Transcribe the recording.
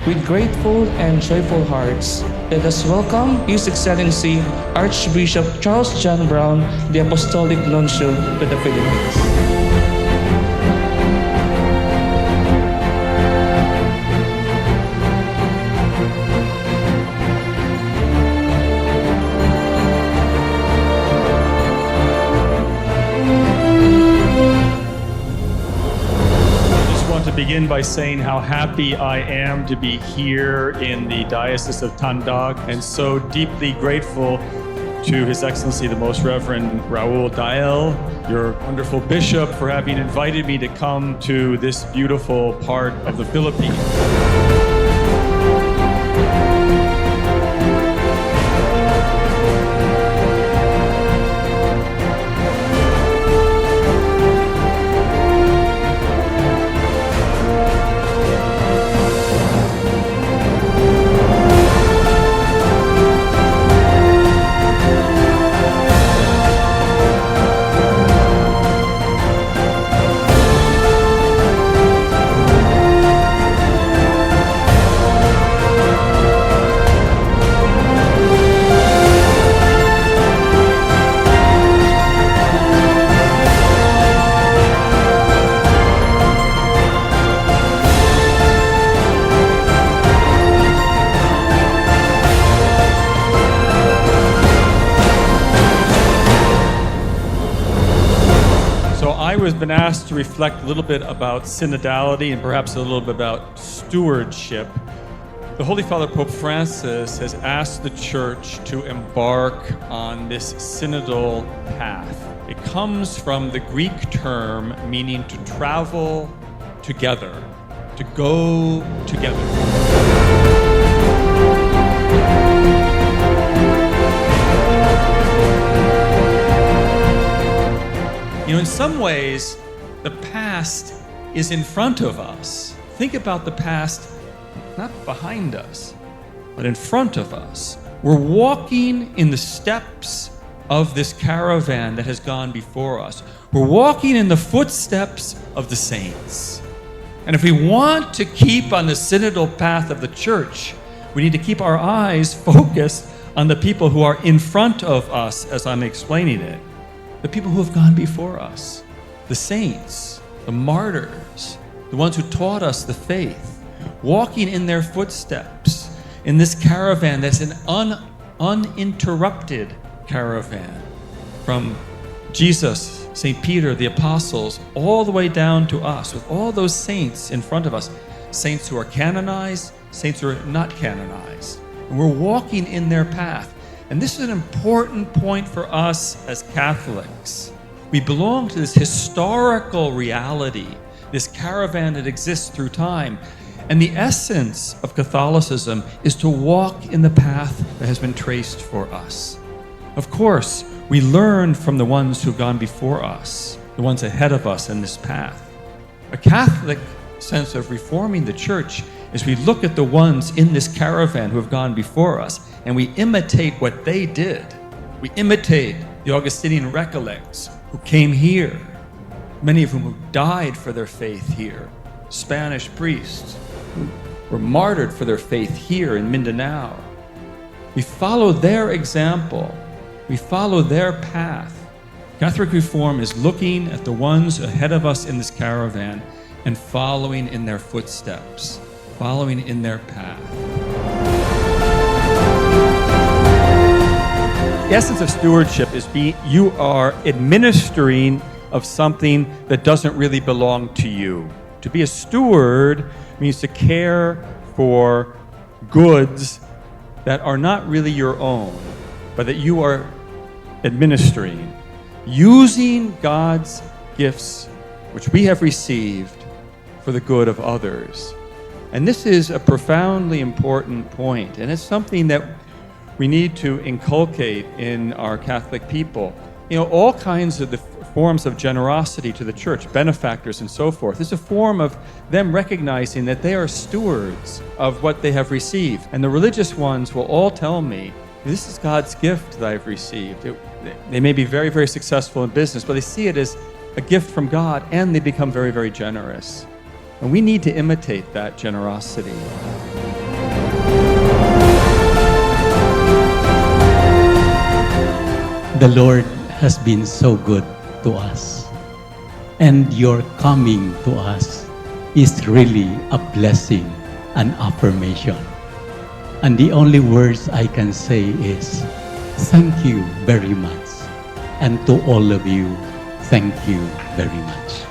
With grateful and joyful hearts, let us welcome His Excellency Archbishop Charles John Brown, the Apostolic Nuncio to the Philippines. Begin by saying how happy I am to be here in the Diocese of Tandag, and so deeply grateful to His Excellency the Most Reverend Raul Dael, your wonderful bishop, for having invited me to come to this beautiful part of the Philippines. I've been asked to reflect a little bit about synodality and perhaps a little bit about stewardship. The Holy Father Pope Francis has asked the Church to embark on this synodal path. It comes from the Greek term meaning to travel together, to go together. You know, in some ways, the past is in front of us. Think about the past, not behind us, but in front of us. We're walking in the steps of this caravan that has gone before us. We're walking in the footsteps of the saints. And if we want to keep on the synodal path of the Church, we need to keep our eyes focused on the people who are in front of us, as I'm explaining it. The people who have gone before us, the saints, the martyrs, the ones who taught us the faith, walking in their footsteps in this caravan that's an uninterrupted caravan from Jesus, St. Peter, the apostles, all the way down to us, with all those saints in front of us, saints who are canonized, saints who are not canonized. And we're walking in their path. And this is an important point for us as Catholics. We belong to this historical reality, this caravan that exists through time. And the essence of Catholicism is to walk in the path that has been traced for us. Of course, we learn from the ones who've gone before us, the ones ahead of us in this path. A Catholic sense of reforming the Church is we look at the ones in this caravan who have gone before us, and we imitate what they did. We imitate the Augustinian Recollects who came here, many of whom who died for their faith here, Spanish priests who were martyred for their faith here in Mindanao. We follow their example. We follow their path. Catholic reform is looking at the ones ahead of us in this caravan and following in their footsteps, following in their path. The essence of stewardship is you are administering of something that doesn't really belong to you. To be a steward means to care for goods that are not really your own, but that you are administering, using God's gifts, which we have received, for the good of others. And this is a profoundly important point, and it's something that we need to inculcate in our Catholic people. You know, all kinds of the forms of generosity to the Church, benefactors and so forth, is a form of them recognizing that they are stewards of what they have received. And the religious ones will all tell me, this is God's gift that I've received. They may be very, very successful in business, but they see it as a gift from God, and they become very, very generous. And we need to imitate that generosity. The Lord has been so good to us. And your coming to us is really a blessing, an affirmation. And the only words I can say is, thank you very much. And to all of you, thank you very much.